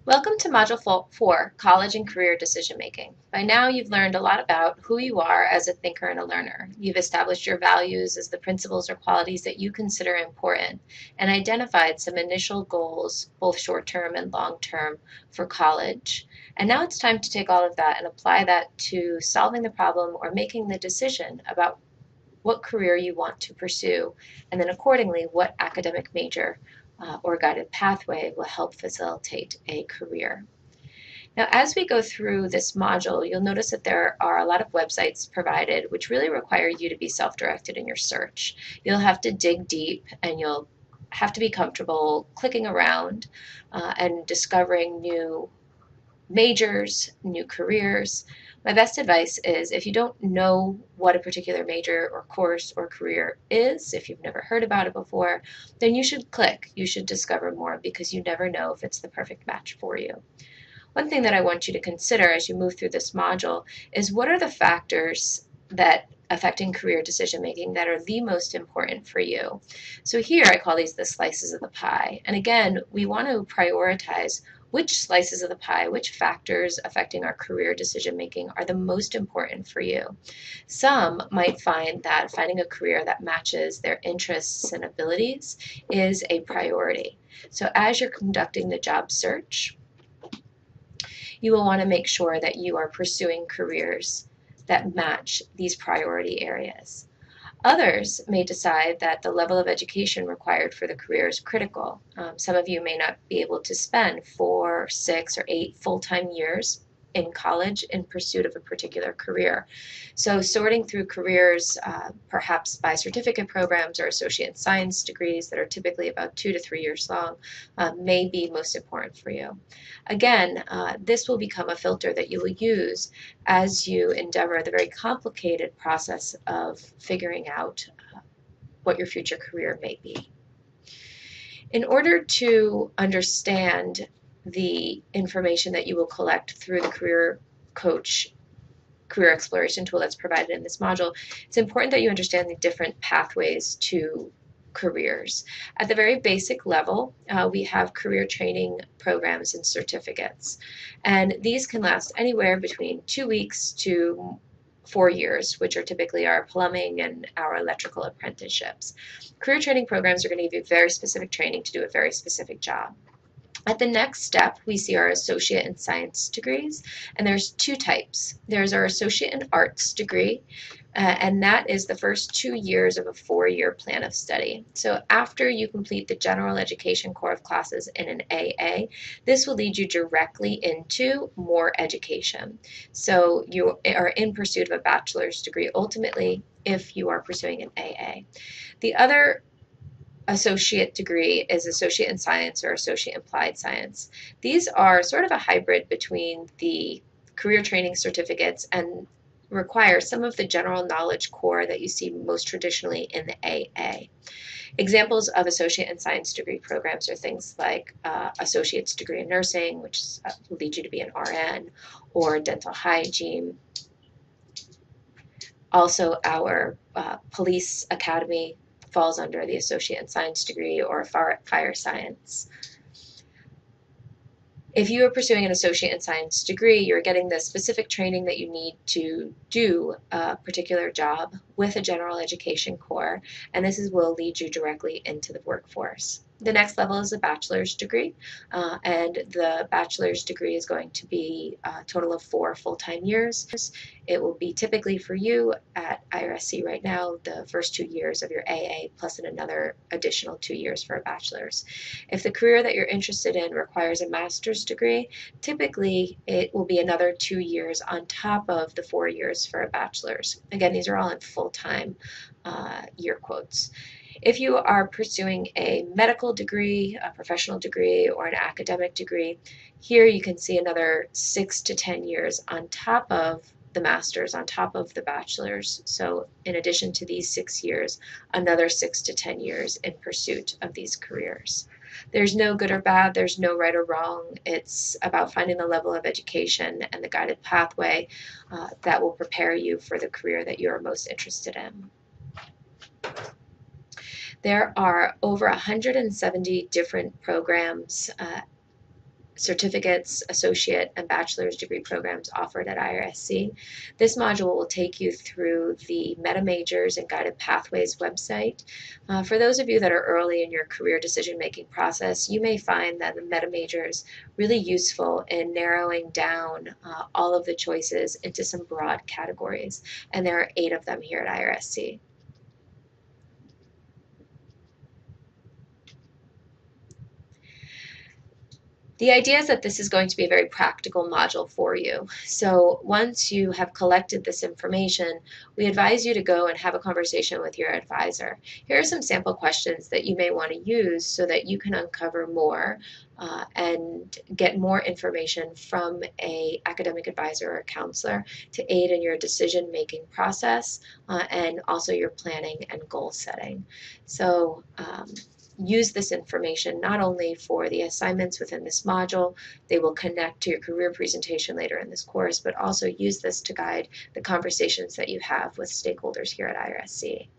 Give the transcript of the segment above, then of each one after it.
Welcome to Module 4, College and Career Decision Making. By now, you've learned a lot about who you are as a thinker and a learner. You've established your values as the principles or qualities that you consider important and identified some initial goals, both short-term and long-term, for college. And now it's time to take all of that and apply that to solving the problem or making the decision about what career you want to pursue, and then accordingly, what academic major or guided pathway will help facilitate a career. Now, as we go through this module, you'll notice that there are a lot of websites provided which really require you to be self-directed in your search. You'll have to dig deep and you'll have to be comfortable clicking around and discovering new majors, new careers. My best advice is if you don't know what a particular major or course or career is, if you've never heard about it before, then you should click. You should discover more because you never know if it's the perfect match for you. One thing that I want you to consider as you move through this module is what are the factors that affecting career decision making that are the most important for you. So here I call these the slices of the pie. And again, we want to prioritize which slices of the pie, which factors affecting our career decision making are the most important for you. Some might find that finding a career that matches their interests and abilities is a priority. So as you're conducting the job search, you will want to make sure that you are pursuing careers that match these priority areas. Others may decide that the level of education required for the career is critical. Some of you may not be able to spend 4, 6, or 8 full-time years in college in pursuit of a particular career. So sorting through careers, perhaps by certificate programs or associate in science degrees that are typically about 2 to 3 years long, may be most important for you. Again, this will become a filter that you will use as you endeavor the very complicated process of figuring out what your future career may be. In order to understand the information that you will collect through the career coach career exploration tool that's provided in this module, it's important that you understand the different pathways to careers. At the very basic level, we have career training programs and certificates, and these can last anywhere between 2 weeks to 4 years, which are typically our plumbing and our electrical apprenticeships. Career training programs are going to give you very specific training to do a very specific job. At the next step, we see our associate in science degrees, and there's 2 types. There's our associate in arts degree, and that is the first 2 years of a 4-year plan of study. So after you complete the general education core of classes in an AA, this will lead you directly into more education. So you are in pursuit of a bachelor's degree ultimately if you are pursuing an AA. The other associate degree is associate in science or associate in applied science. These are sort of a hybrid between the career training certificates and require some of the general knowledge core that you see most traditionally in the AA. Examples of associate in science degree programs are things like associate's degree in nursing, which will lead you to be an RN, or dental hygiene. Also, our police academy falls under the associate in science degree or fire science. If you are pursuing an associate in science degree, you're getting the specific training that you need to do a particular job with a general education core, and this will lead you directly into the workforce. The next level is a bachelor's degree, and the bachelor's degree is going to be a total of 4 full-time years. It will be typically for you at IRSC right now the first 2 years of your AA plus another additional 2 years for a bachelor's. If the career that you're interested in requires a master's degree, typically it will be another 2 years on top of the 4 years for a bachelor's. Again, these are all in full-time year quotes. If you are pursuing a medical degree, a professional degree, or an academic degree, here you can see another 6 to 10 years on top of the master's, on top of the bachelor's. So in addition to these 6 years, another 6 to 10 years in pursuit of these careers. There's no good or bad, there's no right or wrong. It's about finding the level of education and the guided pathway that will prepare you for the career that you're most interested in. There are over 170 different programs certificates, associate, and bachelor's degree programs offered at IRSC. This module will take you through the Meta Majors and Guided Pathways website. For those of you that are early in your career decision-making process, you may find that the Meta Majors really useful in narrowing down all of the choices into some broad categories, and there are 8 of them here at IRSC. The idea is that this is going to be a very practical module for you. So once you have collected this information, we advise you to go and have a conversation with your advisor. Here are some sample questions that you may want to use so that you can uncover more and get more information from an academic advisor or a counselor to aid in your decision-making process and also your planning and goal setting. So use this information not only for the assignments within this module, they will connect to your career presentation later in this course, but also use this to guide the conversations that you have with stakeholders here at IRSC.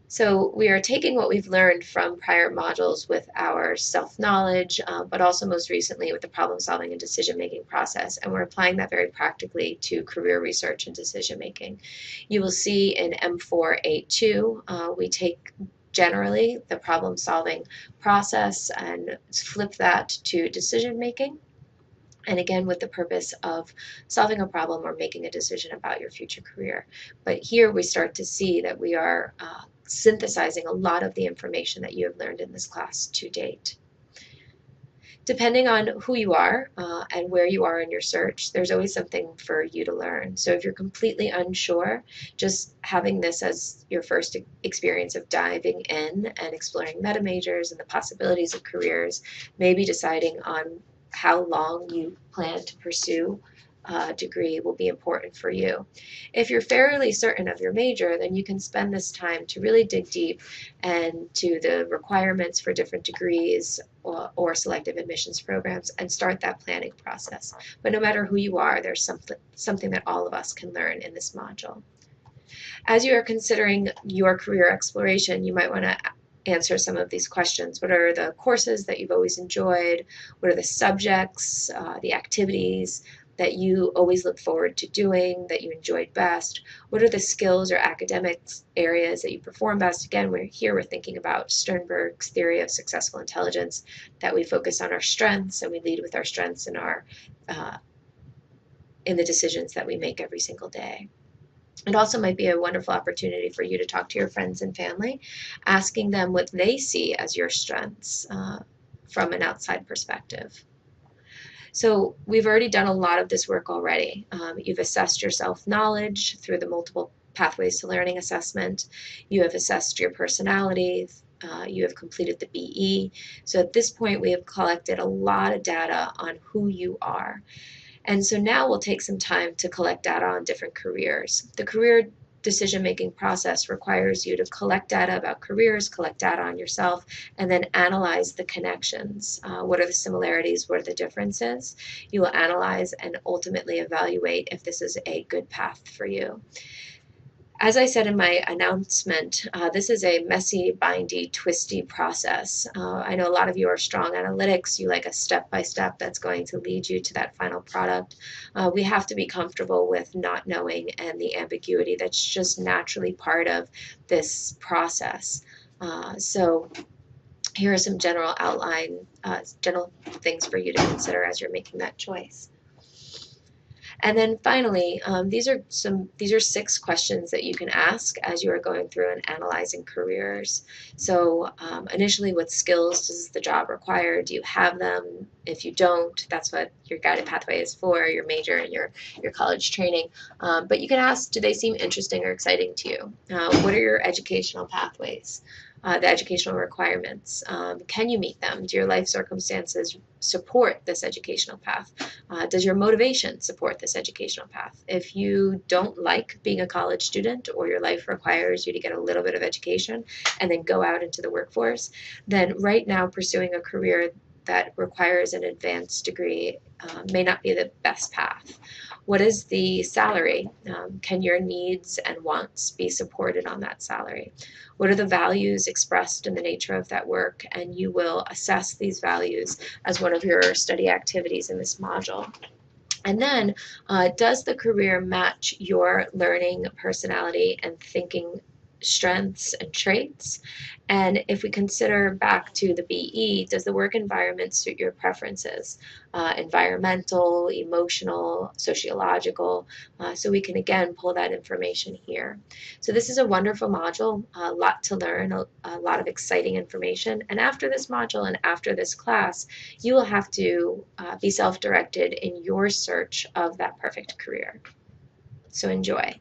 So we are taking what we've learned from prior modules with our self-knowledge, but also most recently with the problem-solving and decision-making process, and we're applying that very practically to career research and decision-making. You will see in M4A2, we take generally the problem-solving process and flip that to decision-making, and again with the purpose of solving a problem or making a decision about your future career. But here we start to see that we are synthesizing a lot of the information that you have learned in this class to date. Depending on who you are and where you are in your search, there's always something for you to learn. So if you're completely unsure, just having this as your first experience of diving in and exploring meta majors and the possibilities of careers, maybe deciding on how long you plan to pursue degree will be important for you. If you're fairly certain of your major, then you can spend this time to really dig deep and to the requirements for different degrees or selective admissions programs and start that planning process. But no matter who you are, there's something that all of us can learn in this module. As you are considering your career exploration, you might want to answer some of these questions. What are the courses that you've always enjoyed? What are the subjects, the activities that you always look forward to doing, that you enjoyed best? What are the skills or academics areas that you perform best? Again, we're thinking about Sternberg's theory of successful intelligence, that we focus on our strengths and we lead with our strengths in the decisions that we make every single day. It also might be a wonderful opportunity for you to talk to your friends and family, asking them what they see as your strengths from an outside perspective. So we've already done a lot of this work already. You've assessed your self-knowledge through the multiple pathways to learning assessment. You have assessed your personality. You have completed the BE. So at this point, we have collected a lot of data on who you are. And so now we'll take some time to collect data on different careers. The career decision-making process requires you to collect data about careers, collect data on yourself, and then analyze the connections. What are the similarities? What are the differences? You will analyze and ultimately evaluate if this is a good path for you. As I said in my announcement, this is a messy, bindy, twisty process. I know a lot of you are strong analytics. You like a step-by-step that's going to lead you to that final product. We have to be comfortable with not knowing and the ambiguity that's just naturally part of this process. So here are some general general things for you to consider as you're making that choice. And then finally, these are 6 questions that you can ask as you are going through and analyzing careers. So initially, what skills does the job require? Do you have them? If you don't, that's what your guided pathway is for, your major and your college training. But you can ask, do they seem interesting or exciting to you? What are your educational pathways? The educational requirements. Can you meet them? Do your life circumstances support this educational path? Does your motivation support this educational path? If you don't like being a college student or your life requires you to get a little bit of education and then go out into the workforce, then right now pursuing a career that requires an advanced degree may not be the best path. What is the salary? Can your needs and wants be supported on that salary? What are the values expressed in the nature of that work? And you will assess these values as one of your study activities in this module. And then, does the career match your learning, personality, and thinking strengths and traits? And if we consider back to the BE, does the work environment suit your preferences? Environmental, emotional, sociological. So we can again pull that information here. So this is a wonderful module, a lot to learn, a lot of exciting information. And after this module and after this class, you will have to be self-directed in your search of that perfect career. So enjoy.